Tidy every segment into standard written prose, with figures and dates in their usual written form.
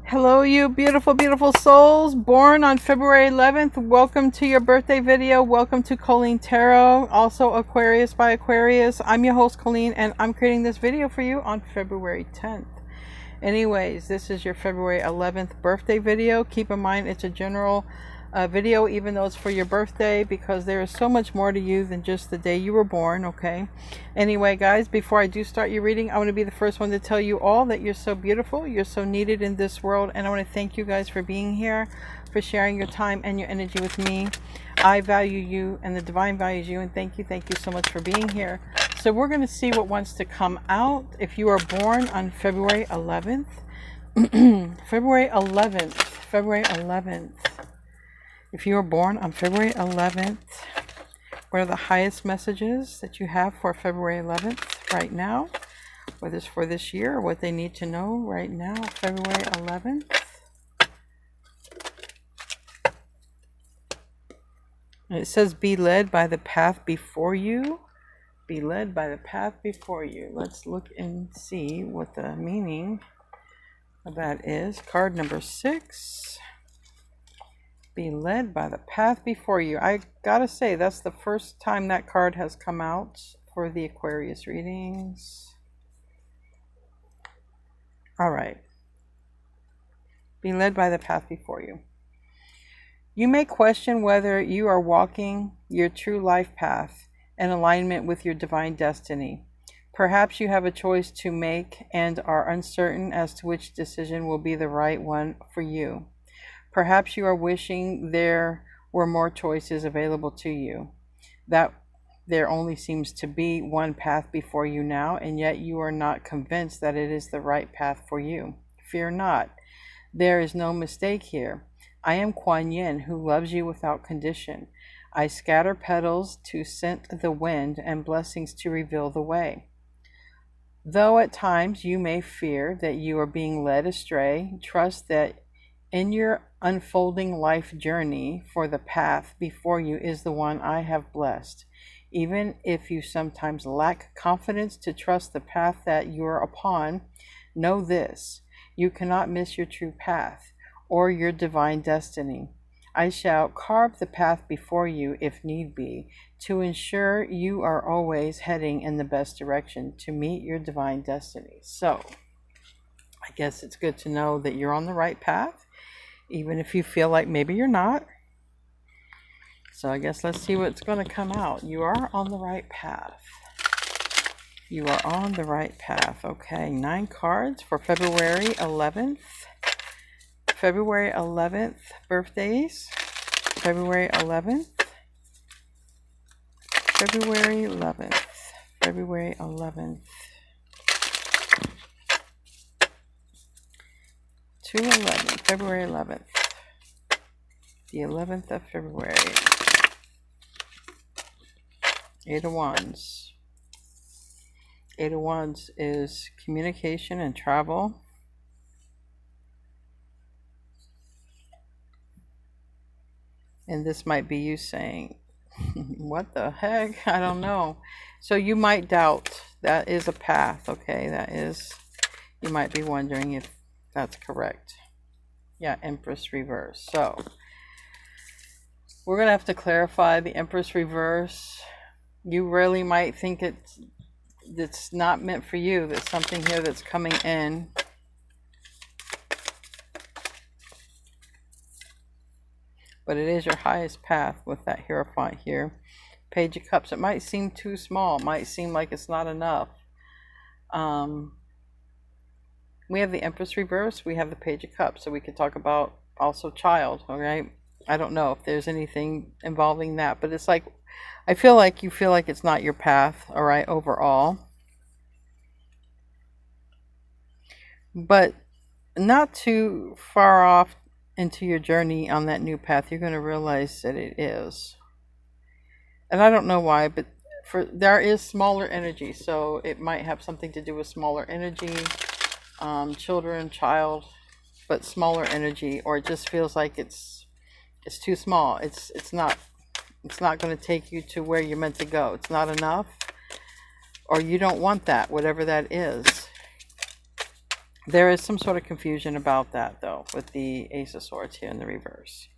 Hello, you beautiful, beautiful souls born on February 11th. Welcome to your birthday video. Welcome to Colleen Tarot, also Aquarius by Aquarius. I'm your host, Colleen, and I'm creating this video for you on February 10th. Anyways, this is your February 11th birthday video. Keep in mind it's a general video, even though it's for your birthday, because there is so much more to you than just the day you were born, okay? Anyway, guys, before I do start your reading, I want to be the first one to tell you all that you're so beautiful, you're so needed in this world, and I want to thank you guys for being here, for sharing your time and your energy with me. I value you, and the divine values you, and thank you so much for being here. So we're going to see what wants to come out. If you are born on February 11th, February 11th. If you were born on February 11th, what are the highest messages that you have for February 11th right now? Whether it's for this year or what they need to know right now, February 11th. And it says, be led by the path before you. Be led by the path before you. Let's look and see what the meaning of that is. Card number 6. Be led by the path before you. I gotta say, that's the first time that card has come out for the Aquarius readings. All right. Be led by the path before you. You may question whether you are walking your true life path in alignment with your divine destiny. Perhaps you have a choice to make and are uncertain as to which decision will be the right one for you. Perhaps you are wishing there were more choices available to you, that there only seems to be one path before you now, and yet you are not convinced that it is the right path for you. Fear not. There is no mistake here. I am Kuan Yin, who loves you without condition. I scatter petals to scent the wind and blessings to reveal the way. Though at times you may fear that you are being led astray, trust that in your unfolding life journey, for the path before you is the one I have blessed. Even if you sometimes lack confidence to trust the path that you are upon, know this: you cannot miss your true path or your divine destiny. I shall carve the path before you if need be, to ensure you are always heading in the best direction to meet your divine destiny. So, I guess it's good to know that you're on the right path, even if you feel like maybe you're not. So I guess let's see what's going to come out. You are on the right path. You are on the right path. Okay, 9 cards for February 11th. February 11th birthdays. February 11th. February 11th. February 11th. 2/11. February 11th. The 11th of February. 8 of Wands. 8 of Wands is communication and travel. And this might be you saying, what the heck? I don't know. So you might doubt. That is a path, okay? That is, you might be wondering if that's correct. Yeah, Empress reverse. So we're going to have to clarify the Empress reverse. You really might think it's not meant for you. There's something here that's coming in. But it is your highest path with that Hierophant here. Page of Cups. It might seem too small. It might seem like it's not enough. We have the Empress reverse. We have the Page of Cups. So we could talk about also child. All right. I don't know if there's anything involving that. But it's like, I feel like you feel like it's not your path. All right. Overall. But not too far off into your journey on that new path, you're going to realize that it is. And I don't know why, but there is smaller energy, so it might have something to do with smaller energy, children, child, but smaller energy, or it just feels like it's too small. It's not going to take you to where you're meant to go. It's not enough, or you don't want that, whatever that is. There is some sort of confusion about that, though, with the Ace of Swords here in the reverse.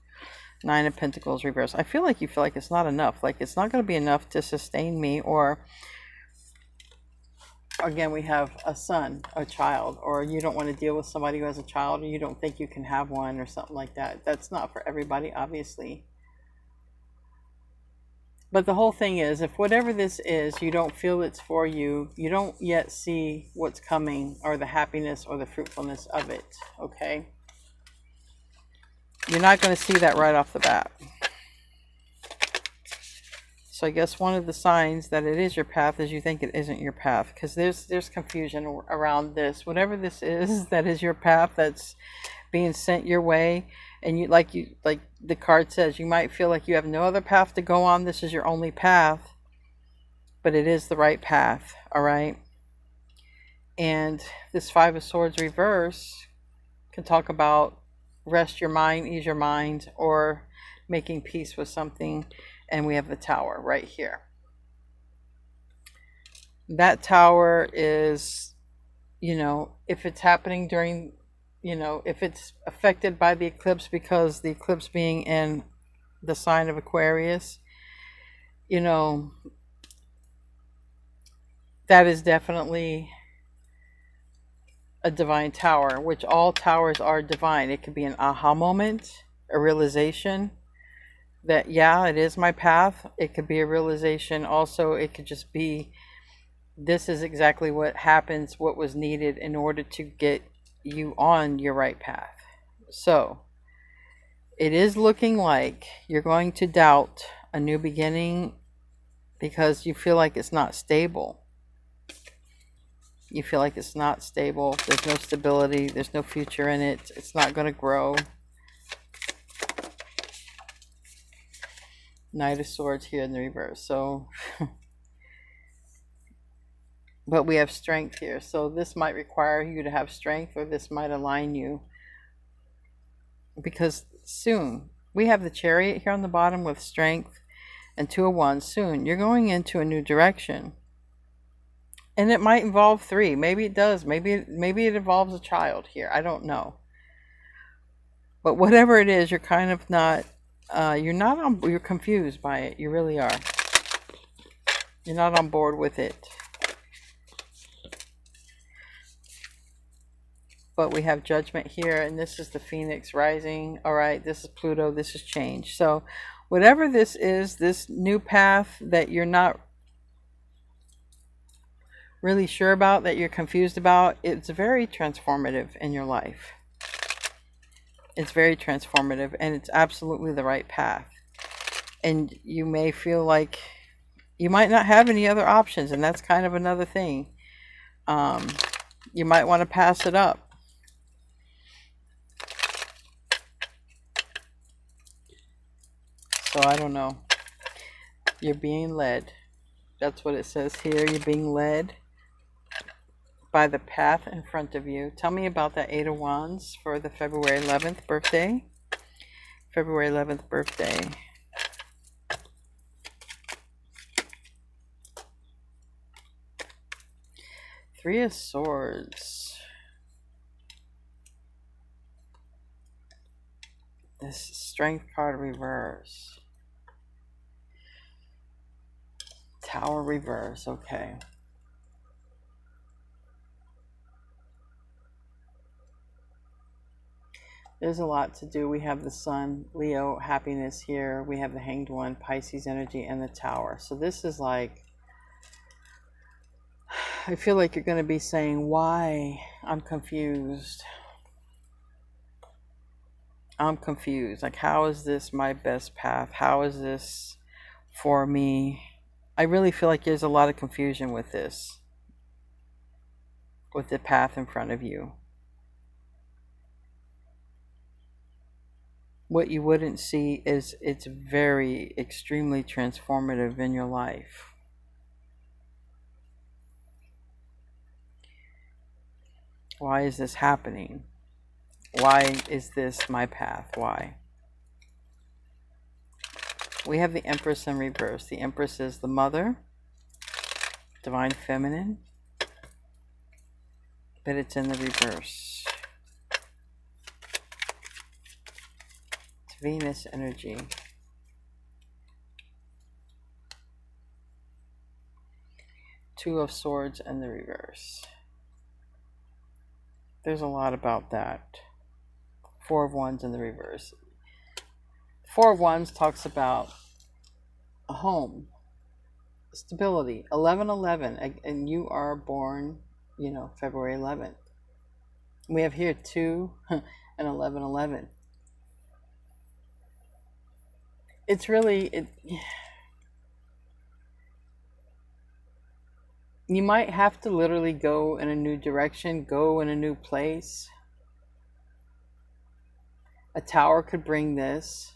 Nine of Pentacles reverse. I feel like you feel like it's not enough. Like it's not going to be enough to sustain me. Or, again, we have a son, a child. Or you don't want to deal with somebody who has a child. Or you don't think you can have one or something like that. That's not for everybody, obviously. But the whole thing is, if whatever this is, you don't feel it's for you, you don't yet see what's coming or the happiness or the fruitfulness of it, okay? You're not going to see that right off the bat. So I guess one of the signs that it is your path is you think it isn't your path, because there's confusion around this. Whatever this is that is your path that's being sent your way, and you like the card says, you might feel like you have no other path to go on. This is your only path, but it is the right path, all right? And this Five of Swords reverse can talk about rest your mind, ease your mind, or making peace with something. And we have the Tower right here. That Tower is, if it's happening during, if it's affected by the eclipse, because the eclipse being in the sign of Aquarius, that is definitely a divine tower, which all towers are divine. It could be an aha moment, a realization that, yeah, it is my path. It could be a realization also. It could just be, this is exactly what happens, what was needed in order to get you on your right path. So it is looking like you're going to doubt a new beginning because you feel like it's not stable. You feel like it's not stable. There's no stability. There's no future in it. It's not going to grow. Knight of Swords here in the reverse. So, but we have strength here. So this might require you to have strength, or this might align you. Because soon, we have the Chariot here on the bottom with strength and Two of Wands. Soon, you're going into a new direction. And it might involve three. Maybe it does. Maybe it involves a child here. I don't know. But whatever it is, you're kind of not, you're confused by it. You really are. You're not on board with it. But we have Judgment here, and this is the Phoenix rising. All right, this is Pluto. This is change. So whatever this is, this new path that you're not really sure about, that you're confused about, it's very transformative in your life. It's very transformative, and it's absolutely the right path. And you may feel like you might not have any other options, and that's kind of another thing. You might want to pass it up. So I don't know. You're being led. That's what it says here. You're being led by the path in front of you. Tell me about that Eight of Wands for the February 11th birthday. February 11th birthday. Three of Swords. This Strength card reverse. Tower reverse. Okay. There's a lot to do. We have the Sun, Leo, happiness here. We have the Hanged One, Pisces energy, and the Tower. So this is like, I feel like you're going to be saying, why? I'm confused. I'm confused. Like, how is this my best path? How is this for me? I really feel like there's a lot of confusion with this, with the path in front of you. What you wouldn't see is it's very, extremely transformative in your life. Why is this happening? Why is this my path? Why? We have the Empress in reverse. The Empress is the mother, divine feminine. but it's in the reverse. It's Venus energy. Two of Swords in the reverse. There's a lot about that. Four of Wands in the reverse. Four of Wands talks about a home, stability. 11/11, and you are born, February 11th. We have here 2 and 11/11. It's really you might have to literally go in a new direction, go in a new place. A tower could bring this.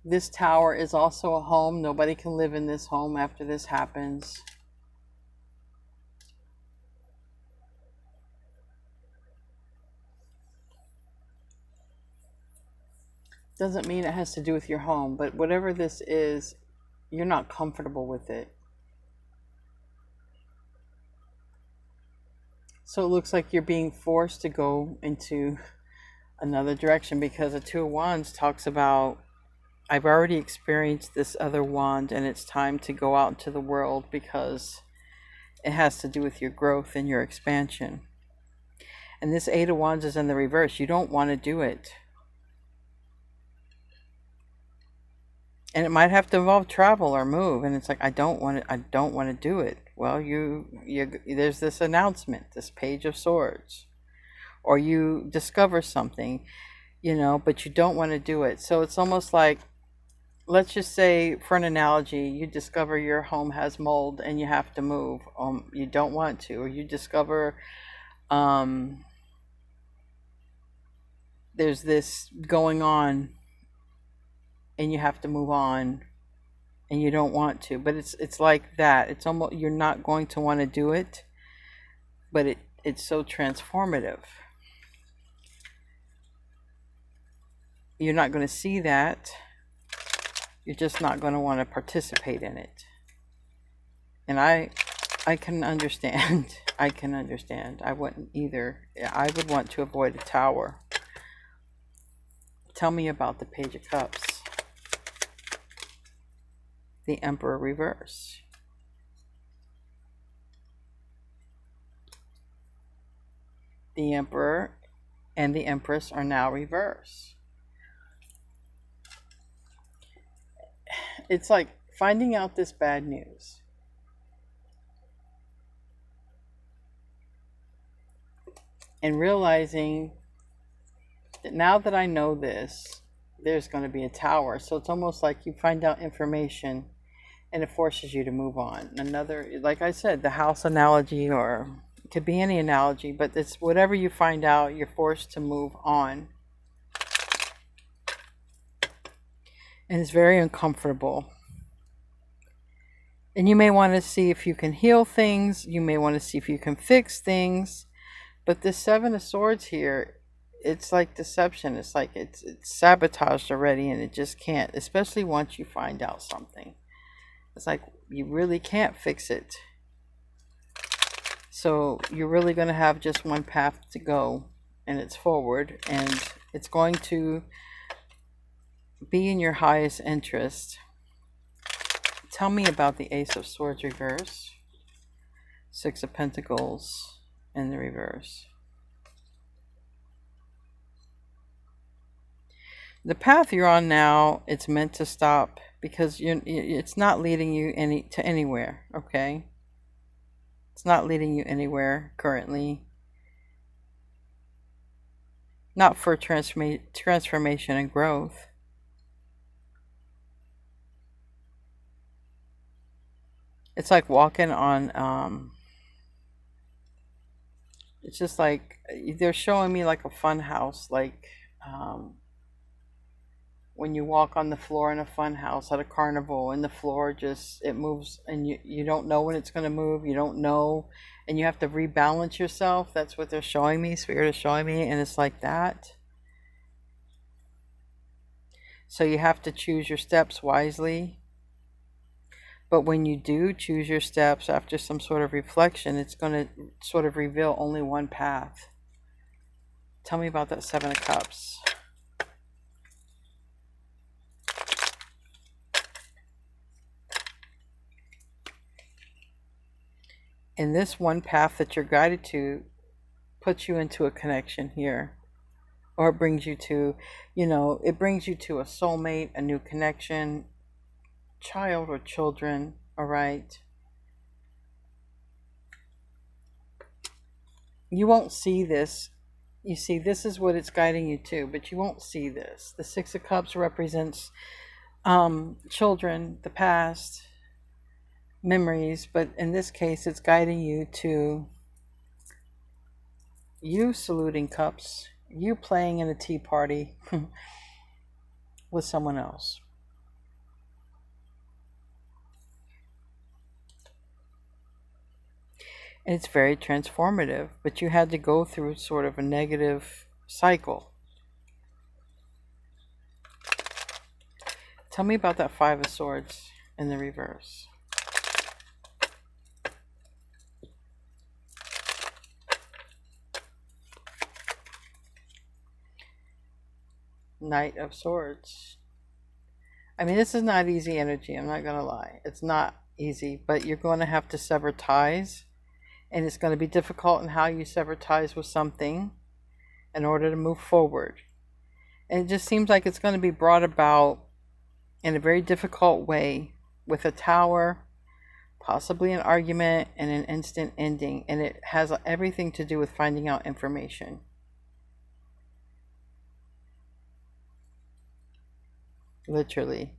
This tower is also a home. Nobody can live in this home after this happens. Doesn't mean it has to do with your home, but whatever this is, you're not comfortable with it. So it looks like you're being forced to go into another direction, because the Two of Wands talks about, I've already experienced this other wand and it's time to go out into the world, because it has to do with your growth and your expansion. And this Eight of Wands is in the reverse. You don't want to do it. And it might have to involve travel or move, and it's like, I don't want to do it. Well, there's this announcement, this Page of Swords, or you discover something, but you don't want to do it. So it's almost like, let's just say, for an analogy, you discover your home has mold and you have to move. You don't want to, or you discover there's this going on and you have to move on and you don't want to, but it's like that. It's almost, you're not going to want to do it, but it's so transformative. You're not going to see that. You're just not going to want to participate in it. And I can understand. I can understand. I wouldn't either. I would want to avoid a tower. Tell me about the Page of Cups. The Emperor reverse. The Emperor and the Empress are now reversed. It's like finding out this bad news. And realizing that now that I know this, there's going to be a tower. So it's almost like you find out information and it forces you to move on. Another, like I said, the house analogy, or it could be any analogy, but it's whatever you find out, you're forced to move on. And it's very uncomfortable. And you may want to see if you can heal things. You may want to see if you can fix things. But this Seven of Swords here, it's like deception. It's like it's sabotaged already, and it just can't, especially once you find out something. It's like you really can't fix it. So you're really going to have just one path to go, and it's forward, and it's going to be in your highest interest. Tell me about the Ace of Swords reverse. Six of Pentacles in the reverse. The path you're on now, it's meant to stop, because it's not leading you to anywhere, okay? It's not leading you anywhere currently. Not for transformation and growth. It's like walking on, it's just like, they're showing me like a fun house, like, when you walk on the floor in a fun house at a carnival, and the floor just, it moves, and you don't know when it's going to move. You don't know, and you have to rebalance yourself. That's what they're showing me. Spirit is showing me, and it's like that. So you have to choose your steps wisely. But when you do choose your steps after some sort of reflection, it's going to sort of reveal only one path. Tell me about that Seven of Cups. And this one path that you're guided to puts you into a connection here. Or it brings you to, it brings you to a soulmate, a new connection, child or children, all right? You won't see this. You see, this is what it's guiding you to, but you won't see this. The Six of Cups represents children, the past, memories, but in this case, it's guiding you to you saluting cups, you playing in a tea party with someone else. And it's very transformative, but you had to go through sort of a negative cycle. Tell me about that Five of Swords in the reverse. Knight of Swords. I mean, this is not easy energy, I'm not going to lie. It's not easy, but you're going to have to sever ties, and it's going to be difficult in how you sever ties with something in order to move forward. And it just seems like it's going to be brought about in a very difficult way with a Tower, possibly an argument, and an instant ending. And it has everything to do with finding out information. Literally.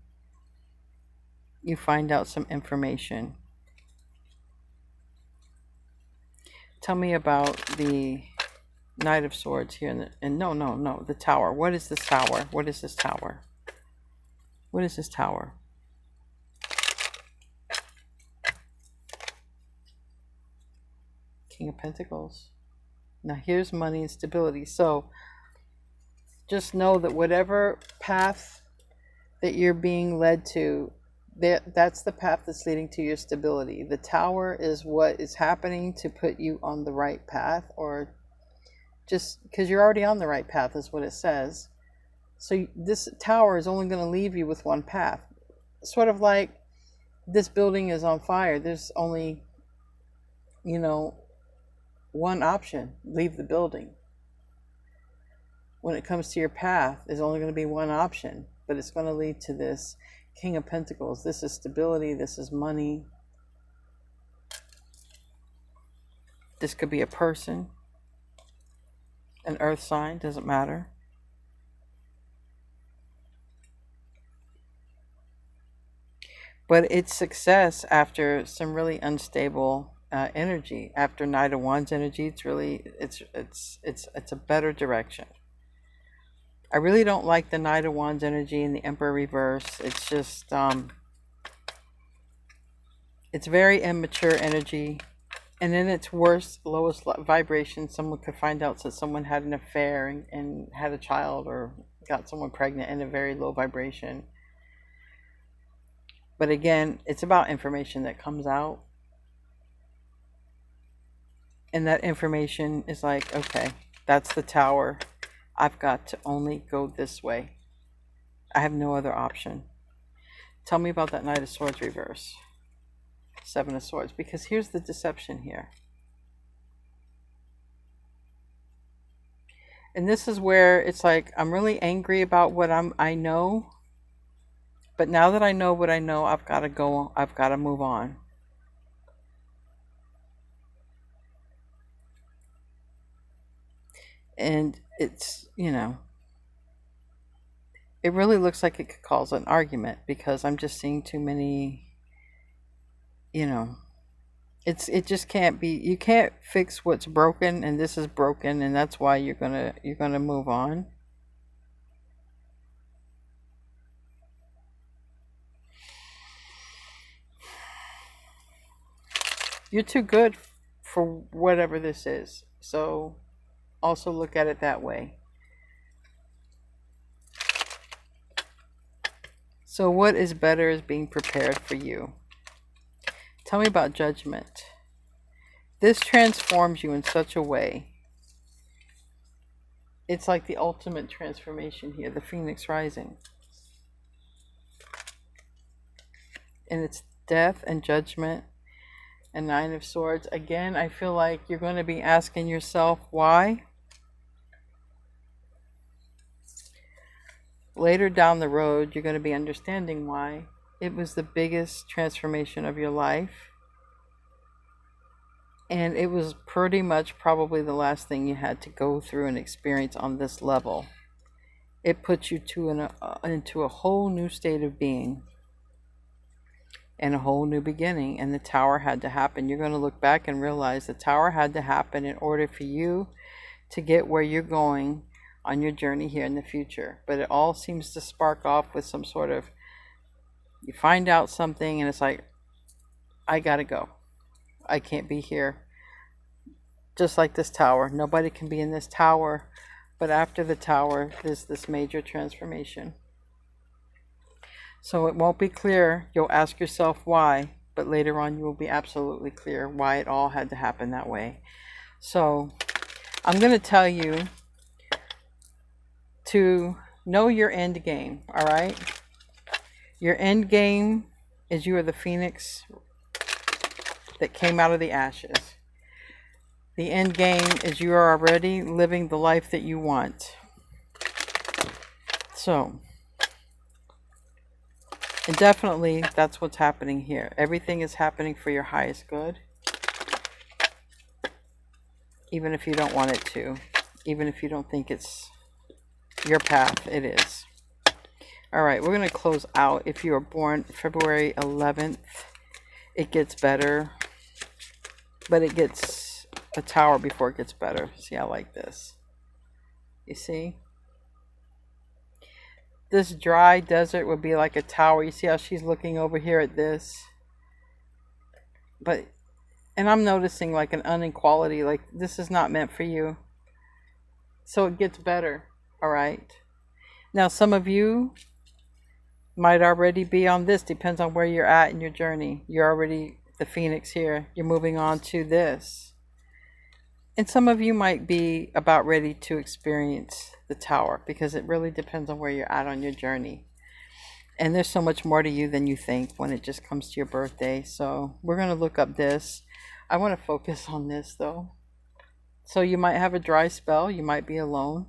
You find out some information. Tell me about the Knight of Swords here. And no, the Tower. What is this Tower? What is this Tower? What is this Tower? King of Pentacles. Now here's money and stability. So just know that whatever path that you're being led to, that's the path that's leading to your stability. The Tower is what is happening to put you on the right path, or just because you're already on the right path is what it says. So this Tower is only going to leave you with one path. Sort of like this building is on fire. There's only, one option: leave the building. When it comes to your path, there's only going to be one option, but it's going to lead to this King of Pentacles. This is stability. This is money. This could be a person, an earth sign, doesn't matter. But it's success after some really unstable energy. After Knight of Wands energy, it's a better direction. I really don't like the Knight of Wands energy and the Emperor reverse. It's just it's very immature energy, and in its worst, lowest vibration, someone could find out that someone had an affair and had a child, or got someone pregnant in a very low vibration. But again, it's about information that comes out. And that information is like, okay, that's the Tower. I've got to only go this way. I have no other option. Tell me about that Knight of Swords reverse. Seven of Swords. Because here's the deception here. And this is where it's like, I'm really angry about what I know. But now that I know what I know, I've got to go. I've got to move on. And it's, it really looks like it could cause an argument, because I'm just seeing too many, it just can't be. You can't fix what's broken, and this is broken, and that's why you're gonna move on. You're too good for whatever this is. So also look at it that way. So what is better is being prepared for you. Tell me about judgment. This transforms you in such a way. It's like the ultimate transformation here, the Phoenix rising. And it's death and judgment and Nine of Swords. Again, I feel like you're going to be asking yourself why. Later down the road, you're going to be understanding why. It was the biggest transformation of your life. And it was pretty much probably the last thing you had to go through and experience on this level. It puts you into a whole new state of being and a whole new beginning. And the tower had to happen. You're going to look back and realize the tower had to happen in order for you to get where you're going on your journey here in the future. But it all seems to spark off with some sort of, you find out something and it's like, I gotta go. I can't be here. Just like this tower. Nobody can be in this tower. But after the tower, there's this major transformation. So it won't be clear. You'll ask yourself why. But later on, you will be absolutely clear why it all had to happen that way. So I'm going to tell you to know your end game. All right? Your end game is you are the phoenix that came out of the ashes. The end game is you are already living the life that you want. So, and definitely that's what's happening here. Everything is happening for your highest good. Even if you don't want it to. Even if you don't think it's your path, it is. Alright, we're going to close out. If you were born February 11th, it gets better. But it gets a tower before it gets better. See, I like this. You see? This dry desert would be like a tower. You see how she's looking over here at this? But, and I'm noticing like an inequality. Like, this is not meant for you. So it gets better. Alright? Now, some of you might already be on this. Depends on where you're at in your journey. You're already the phoenix here. You're moving on to this. And some of you might be about ready to experience the tower, because it really depends on where you're at on your journey. And there's so much more to you than you think when it just comes to your birthday. So we're going to look up this. I want to focus on this though. So you might have a dry spell. You might be alone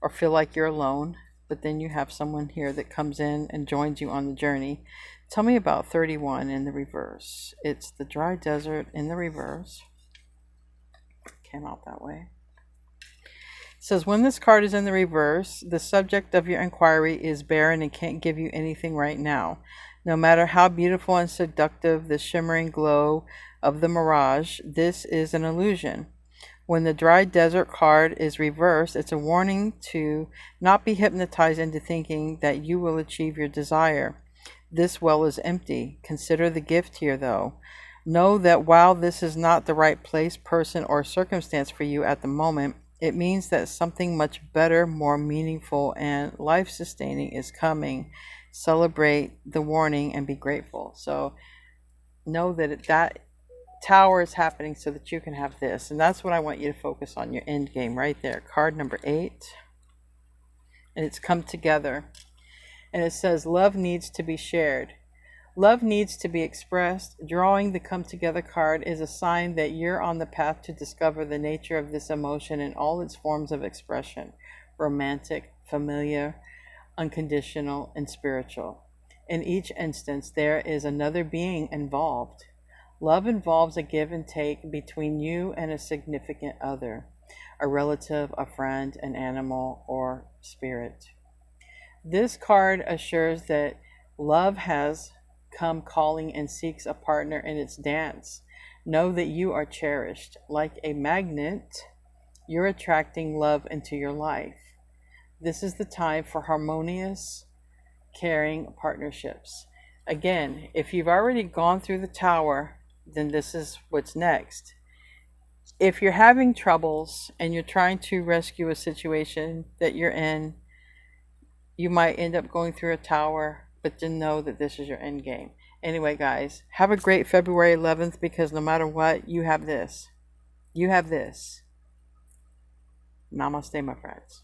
or feel like you're alone. But then you have someone here that comes in and joins you on the journey. Tell me about 31 in the reverse. It's the dry desert in the reverse. Came out that way. It says, when this card is in the reverse, the subject of your inquiry is barren and can't give you anything right now. No matter how beautiful and seductive the shimmering glow of the mirage, this is an illusion. When the dry desert card is reversed, it's a warning to not be hypnotized into thinking that you will achieve your desire. This well is empty. Consider the gift here, though. Know that while this is not the right place, person, or circumstance for you at the moment, it means that something much better, more meaningful, and life-sustaining is coming. Celebrate the warning and be grateful. So know that that tower is happening so that you can have this. And that's what I want you to focus on, your end game right there. Card number 8. And it's come together. And it says, love needs to be shared. Love needs to be expressed. Drawing the come together card is a sign that you're on the path to discover the nature of this emotion in all its forms of expression. Romantic, familiar, unconditional, and spiritual. In each instance, there is another being involved. Love involves a give and take between you and a significant other, a relative, a friend, an animal, or spirit. This card assures that love has come calling and seeks a partner in its dance. Know that you are cherished. Like a magnet, you're attracting love into your life. This is the time for harmonious, caring partnerships. Again, if you've already gone through the tower, then this is what's next. If you're having troubles and you're trying to rescue a situation that you're in, you might end up going through a tower, but then know that this is your end game. Anyway, guys, have a great February 11th, because no matter what, you have this. You have this. Namaste, my friends.